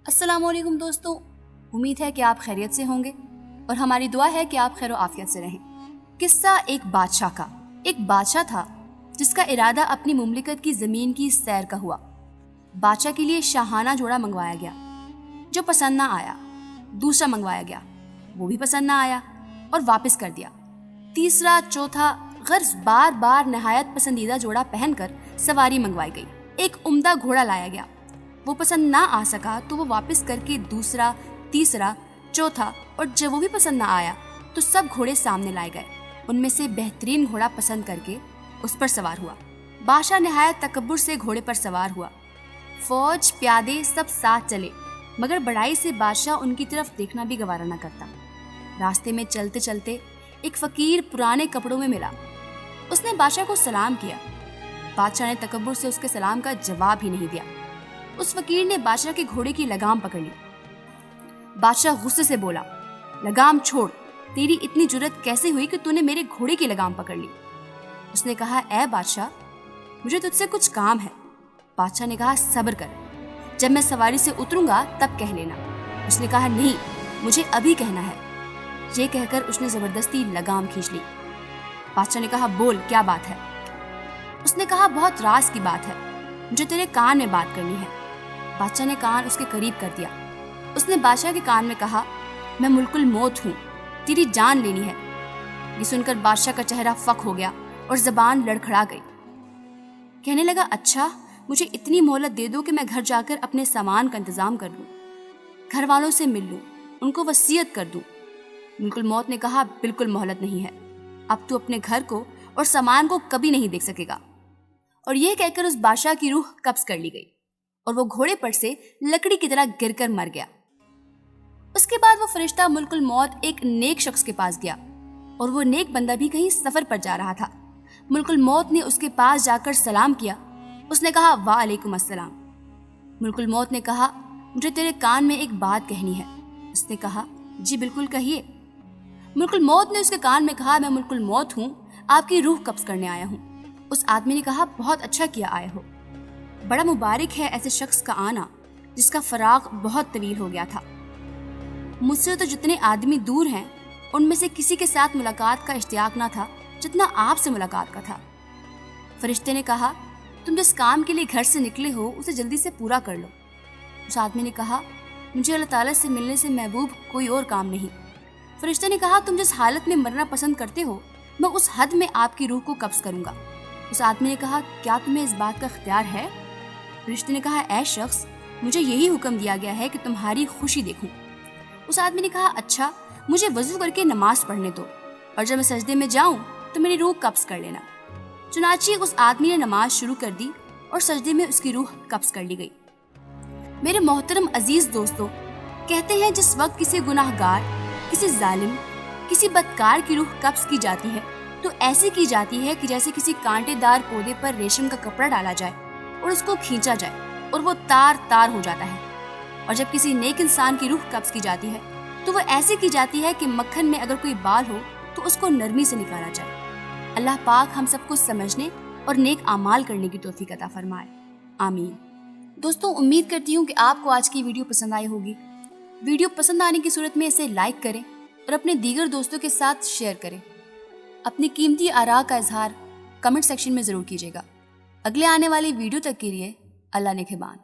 अस्सलाम वालेकुम दोस्तों, उम्मीद है कि आप खैरियत से होंगे और हमारी दुआ है कि आप खैर आफियत से रहें। किस्सा एक बादशाह का। एक बादशाह था जिसका इरादा अपनी मुमलिकत की ज़मीन की सैर का हुआ। बादशाह के लिए शाहाना जोड़ा मंगवाया गया जो पसंद ना आया। दूसरा मंगवाया गया, वो भी पसंद ना आया और वापस कर दिया। तीसरा, चौथा, गर्ज बार बार नहायत पसंदीदा जोड़ा पहनकर सवारी मंगवाई गई। एक उम्दा घोड़ा लाया गया, वो पसंद ना आ सका तो वो वापस करके दूसरा, तीसरा, चौथा, और जब वो भी पसंद ना आया तो सब घोड़े सामने लाए गए। उनमें से बेहतरीन घोड़ा पसंद करके उस पर सवार हुआ। बादशाह निहायत तकब्बुर से घोड़े पर सवार हुआ। फौज, प्यादे सब साथ चले, मगर बड़ाई से बादशाह उनकी तरफ देखना भी गवारा न करता। रास्ते में चलते चलते एक फकीर पुराने कपड़ों में मिला। उसने बादशाह को सलाम किया। बादशाह ने तकब्बुर से उसके सलाम का जवाब ही नहीं दिया। उस फकीर ने बादशाह के घोड़े की लगाम पकड़ ली। बादशाह गुस्से से बोला, लगाम छोड़, तेरी इतनी जुर्रत कैसे हुई कि तूने मेरे घोड़े की लगाम पकड़ ली? उसने कहा, ऐ बादशाह, मुझे तुझसे कुछ काम है। बादशाह ने कहा, सब्र कर, जब मैं सवारी से उतरूंगा तब कह लेना। उसने कहा, नहीं, मुझे अभी कहना है। ये कहकर उसने जबरदस्ती लगाम खींच ली। बादशाह ने कहा, बोल, क्या बात है? उसने कहा, बहुत राज की बात है, मुझे तेरे कान में बात करनी है। बादशाह ने कान उसके करीब कर दिया। उसने बादशाह के कान में कहा, मैं मुल्कुल मौत हूँ, तेरी जान लेनी है। ये सुनकर बादशाह का चेहरा फक हो गया और जबान लड़खड़ा गई। कहने लगा, अच्छा, मुझे इतनी मोहलत दे दो कि मैं घर जाकर अपने सामान का इंतजाम कर लूँ, घर वालों से मिल लूँ, उनको वसीयत कर दूँ। मुल्कुल मौत ने कहा, बिल्कुल मोहलत नहीं है, अब तू अपने घर को और सामान को कभी नहीं देख सकेगा। और यह कहकर उस बादशाह की रूह कब्ज कर ली गई और वो घोड़े पर से लकड़ी की तरह गिरकर मर गया। उसके बाद वो फरिश्ता मुल्कुल मौत एक नेक शख्स के पास गया और वो नेक बंदा भी कहीं सफर पर जा रहा था। मुल्कुल मौत ने उसके पास जाकर सलाम किया। उसने कहा, वालेकुम अस्सलाम। मुल्कुल मौत ने कहा, मुझे तेरे कान में एक बात कहनी है। उसने कहा, जी बिल्कुल कहिए। मुल्कुल मौत ने उसके कान में कहा, मैं मुल्कुल मौत हूँ, आपकी रूह कब्ज करने आया हूँ। उस आदमी ने कहा, बहुत अच्छा किया आए हो, बड़ा मुबारक है ऐसे शख्स का आना जिसका फराग बहुत तवील हो गया था। मुझसे तो जितने आदमी दूर हैं उनमें से किसी के साथ मुलाकात का इश्तियाक ना था जितना आपसे मुलाकात का था। फरिश्ते ने कहा, तुम जिस काम के लिए घर से निकले हो उसे जल्दी से पूरा कर लो। उस आदमी ने कहा, मुझे अल्लाह ताला से मिलने से महबूब कोई और काम नहीं। फरिश्ते ने कहा, तुम जिस हालत में मरना पसंद करते हो मैं उस हद में आपकी रूह को कब्ज करूंगा। उस आदमी ने कहा, क्या तुम्हें इस बात का इख्तियार है? फरिश्ते ने कहा, ऐ शख्स, मुझे यही हुक्म दिया गया है कि तुम्हारी खुशी देखूं। उस आदमी ने कहा, अच्छा, मुझे वजू करके नमाज पढ़ने दो और जब मैं सजदे में जाऊं तो मेरी रूह कब्ज कर लेना। चुनांचे उस आदमी ने नमाज शुरू कर दी और सजदे में उसकी रूह कब्ज कर ली गई। मेरे मोहतरम अजीज दोस्तों, कहते हैं जिस वक्त किसी गुनाहगार, किसी जालिम, किसी बदकार की रूह कब्ज की जाती है तो ऐसे की जाती है कि जैसे किसी कांटेदार पौधे पर रेशम का कपड़ा डाला जाए और उसको खींचा जाए और वो तार तार हो जाता है। और जब किसी नेक इंसान की रूह कब्ज की जाती है तो वो ऐसे की जाती है कि मक्खन में अगर कोई बाल हो तो उसको नरमी से निकाला जाए। अल्लाह पाक हम सबको समझने और नेक आमाल करने की तौफीक अता फरमाए, आमीन। दोस्तों, उम्मीद करती हूँ कि आपको आज की वीडियो पसंद आई होगी। वीडियो पसंद आने की सूरत में इसे लाइक करें और अपने दीगर दोस्तों के साथ शेयर करें। अपनी कीमती आरा का इजहार कमेंट सेक्शन में ज़रूर कीजिएगा। अगले आने वाली वीडियो तक के लिए अल्लाह निगहबान।